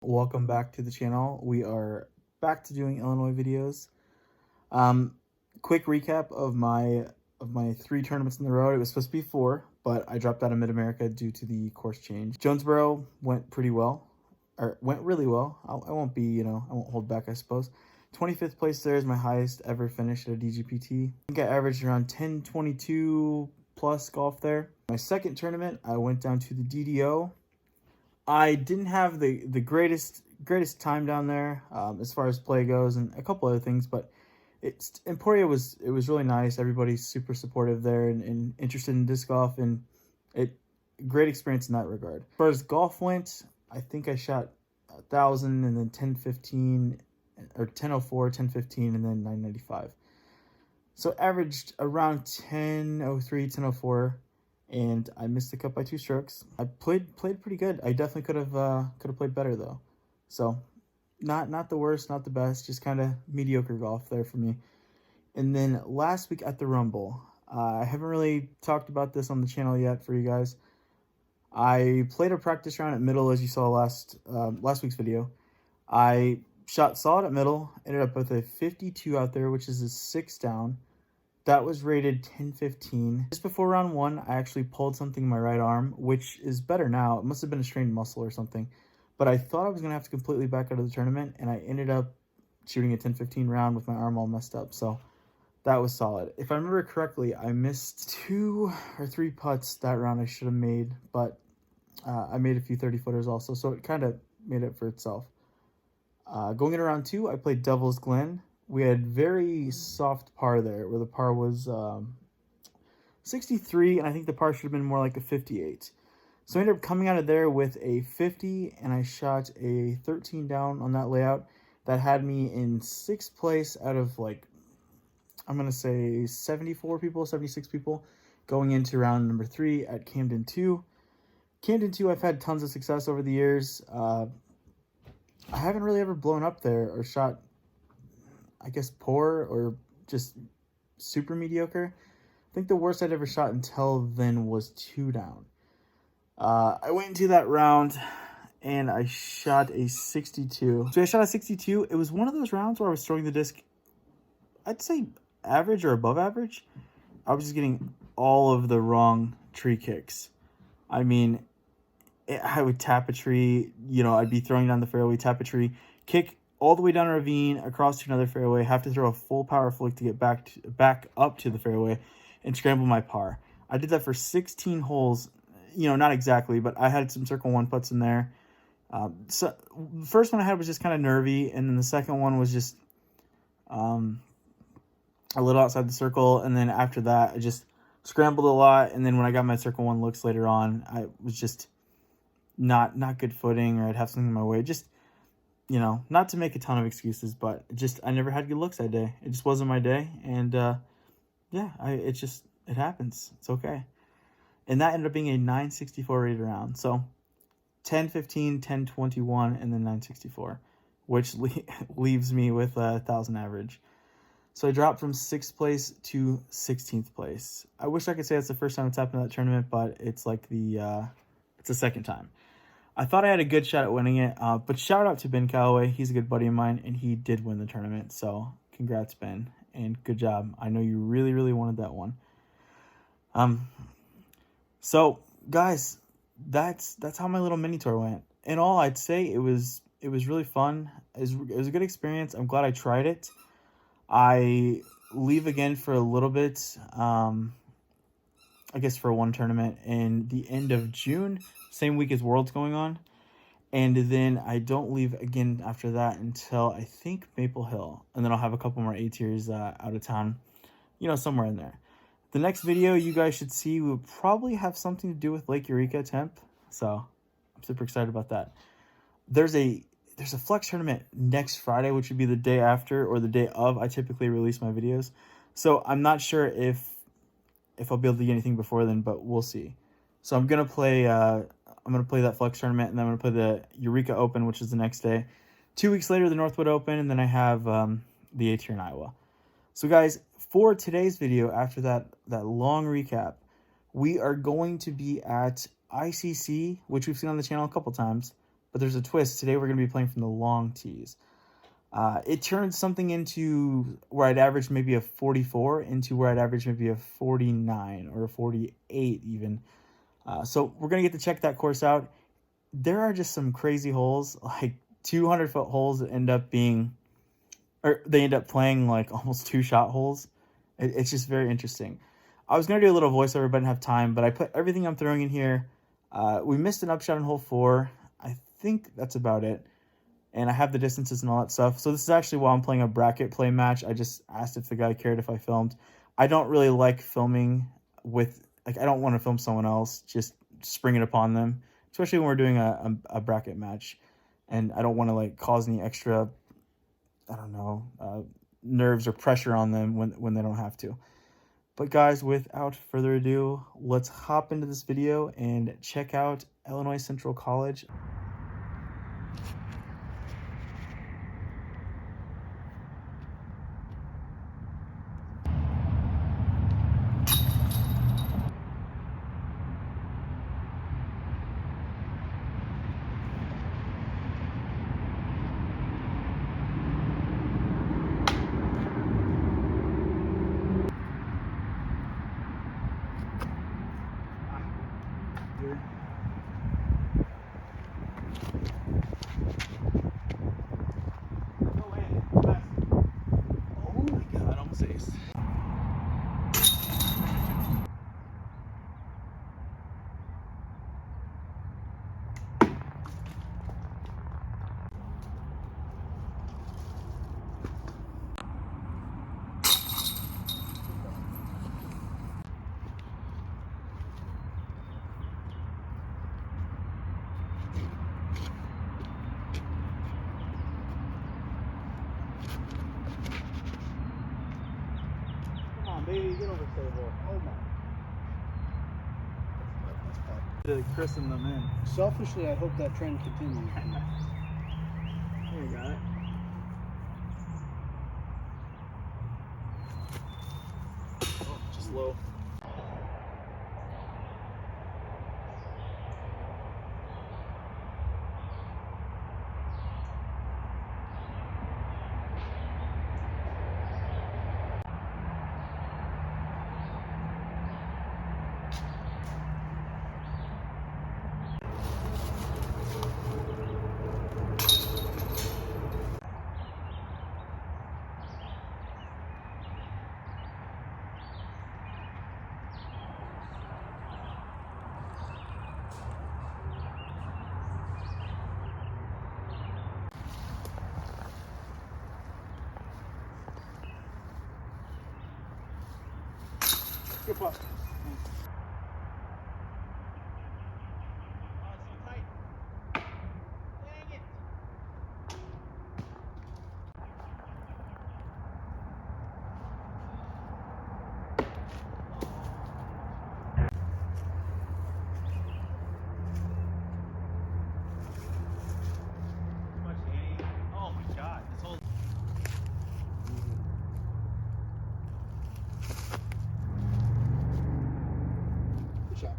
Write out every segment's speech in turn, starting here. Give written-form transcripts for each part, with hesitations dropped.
Welcome back to the channel. We are back to doing Illinois videos. Quick recap of my 3 tournaments in the road. It was supposed to be 4, but I dropped out of Mid-America due to the course change. Jonesboro went pretty well, or went really well. I won't be, I won't hold back, I suppose. 25th place there is my highest ever finish at a DGPT. I think I averaged around 1022 plus golf there. My second tournament, I went down to the DDO. I didn't have the greatest time down there as far as play goes and a couple other things, but Emporia was really nice. Everybody's super supportive there and interested in disc golf, and great experience in that regard. As far as golf went, I think I shot 1,000 and then 1015 or 1004, 1015, and then 995. So averaged around 1003, 1004. And I missed the cut by 2 strokes. I played pretty good. I definitely could have played better though. So not the worst, not the best, just kind of mediocre golf there for me. And then last week at the Rumble, I haven't really talked about this on the channel yet for you guys. I played a practice round at middle, as you saw last week's video. I shot solid at middle, ended up with a 52 out there, which is a 6 down. That was rated 1015. Just before round 1, I actually pulled something in my right arm, which is better now. It must have been a strained muscle or something. But I thought I was going to have to completely back out of the tournament, and I ended up shooting a 1015 round with my arm all messed up. So that was solid. If I remember correctly, I missed 2 or 3 putts that round I should have made, but I made a few 30-footers also, so it kind of made it for itself. Going into round 2, I played Devil's Glen. We had very soft par there, where the par was 63, and I think the par should have been more like a 58. So I ended up coming out of there with a 50, and I shot a 13 down on that layout. That had me in 6th place out of, like, I'm going to say 74 people, 76 people, going into round number 3 at Camden 2. Camden 2, I've had tons of success over the years. I haven't really ever blown up there or shot, I guess, poor or just super mediocre. I think the worst I'd ever shot until then was 2 down. I went into that round and I shot a 62. So I shot a 62. It was one of those rounds where I was throwing the disc, I'd say average or above average. I was just getting all of the wrong tree kicks. I mean, I would tap a tree, I'd be throwing down the fairway, tap a tree, kick all the way down a ravine, across to another fairway, have to throw a full power flick to get back up to the fairway, and scramble my par. I did that for 16 holes, not exactly, but I had some circle 1 putts in there. So the first one I had was just kind of nervy, and then the second one was just a little outside the circle, and then after that, I just scrambled a lot, and then when I got my circle 1 looks later on, I was just not good footing, or I'd have something in my way. Just, not to make a ton of excuses, but I never had good looks that day. It just wasn't my day, and it happens. It's okay. And that ended up being a 964 rated round. So 1015, 1021, and then 964, which leaves me with 1,000 average. So I dropped from 6th place to 16th place. I wish I could say it's the first time it's happened in that tournament, but it's like it's the second time. I thought I had a good shot at winning it, but shout out to Ben Calloway. He's a good buddy of mine, and he did win the tournament. So congrats, Ben, and good job. I know you really, really wanted that one. So guys, that's how my little mini tour went. In all, I'd say it was really fun. It was a good experience. I'm glad I tried it. I leave again for a little bit, I guess for one tournament in the end of June, same week as Worlds going on. And then I don't leave again after that until I think Maple Hill. And then I'll have a couple more A-tiers out of town, somewhere in there. The next video you guys should see will probably have something to do with Lake Eureka temp. So I'm super excited about that. There's a Flex tournament next Friday, which would be the day after or the day of I typically release my videos. So I'm not sure if I'll be able to get anything before then, but we'll see. So I'm gonna play that Flex tournament, and then I'm gonna play the Eureka Open, which is the next day. 2 weeks later, the Northwood Open, and then I have the A-tier in Iowa. So guys, for today's video, after that long recap, we are going to be at ICC, which we've seen on the channel a couple times, but there's a twist. Today we're going to be playing from the long tees. It turned something into where I'd average maybe a 44 into where I'd average maybe a 49 or a 48 even. So we're going to get to check that course out. There are just some crazy holes, like 200-foot holes that end up being, or they end up playing like almost 2-shot holes. It's just very interesting. I was going to do a little voiceover, but I didn't have time, but I put everything I'm throwing in here. We missed an upshot on hole 4. I think that's about it. And I have the distances and all that stuff. So this is actually while I'm playing a bracket play match. I just asked if the guy cared if I filmed. I don't really like filming with, like, I don't want to film someone else, just spring it upon them, especially when we're doing a bracket match. And I don't want to, like, cause any extra, I don't know, nerves or pressure on them when they don't have to. But guys, without further ado, let's hop into this video and check out Illinois Central College. Baby, get over table. Oh my. To christen them in. Selfishly, I hope that trend continues. There you got it. Oh, just low. Good putt. Oh my god, this whole Good shot.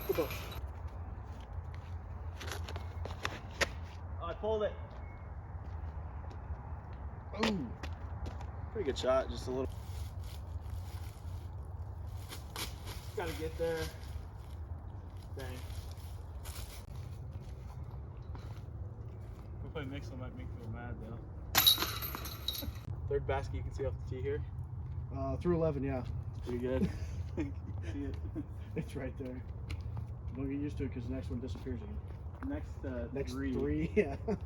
Good putt. I pulled it. Ooh. Pretty good shot, just a little. Gotta get there. Dang. If I mix them, might make me mad though. Third basket you can see off the tee here. Through 11, yeah. Pretty good. You can see it. It's right there. Don't get used to it because the next one disappears again. Next Three, yeah. Oh,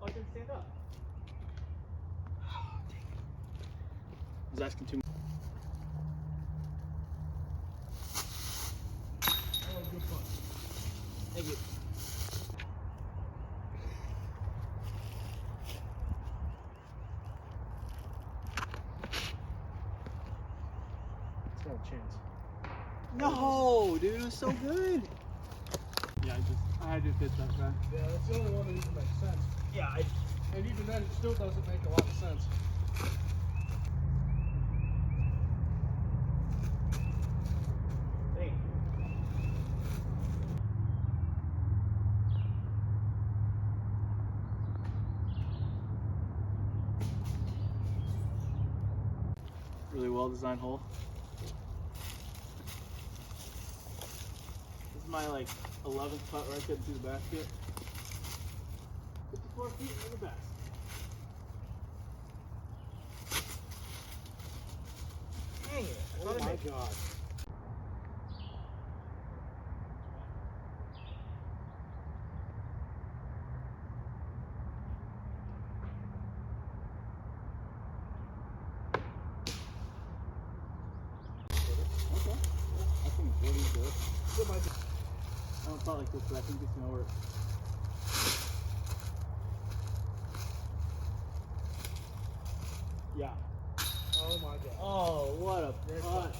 I didn't stand up. Oh, dang it. I was asking too much. Oh, good putt. Thank you. No, dude, it was so good. Yeah, I had to fit that back. Yeah, that's the only one that even makes sense. Yeah, And even then, it still doesn't make a lot of sense. hey. Really well designed hole. This is my like 11th putt where I couldn't see the basket. 54 feet in the basket. Dang it! I Oh thought my I made god. Okay. I think it's really good. I don't thought like this, but I think it's gonna work. Yeah. Oh my god. Oh, what a Great putt. putt.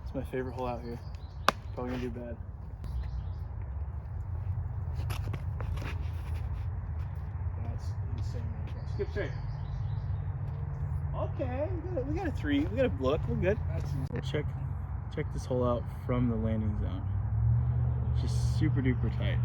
It's my favorite hole out here. Probably gonna do bad. That's insanely impressive. Skip straight. Okay, we got a 3. We got a look. We're good. That's Check this hole out from the landing zone. It's just super duper tight.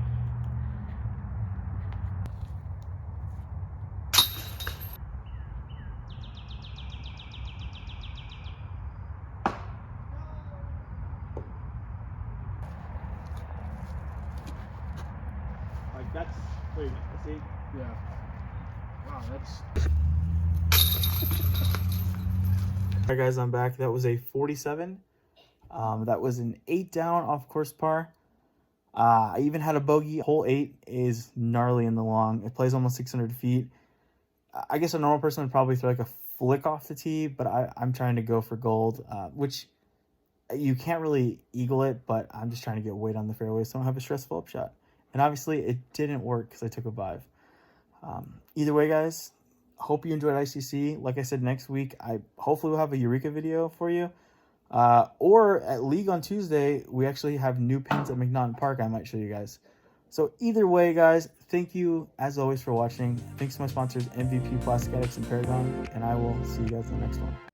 Like that's wait, see? yeah. Wow, that's Alright guys, I'm back. That was a 47. That was an 8 down off course par. I even had a bogey. Hole 8 is gnarly in the long. It plays almost 600 feet. I guess a normal person would probably throw like a flick off the tee, but I'm trying to go for gold, which you can't really eagle it, but I'm just trying to get weight on the fairway so I don't have a stressful up shot. And obviously it didn't work because I took a 5. Either way, guys, hope you enjoyed ICC. Like I said, next week, I hopefully will have a Eureka video for you. Or at League on Tuesday, we actually have new pins at McNaughton Park I might show you guys. So either way, guys, thank you as always for watching. Thanks to my sponsors, MVP, Plastic Addicts, and Paragon. And I will see you guys in the next one.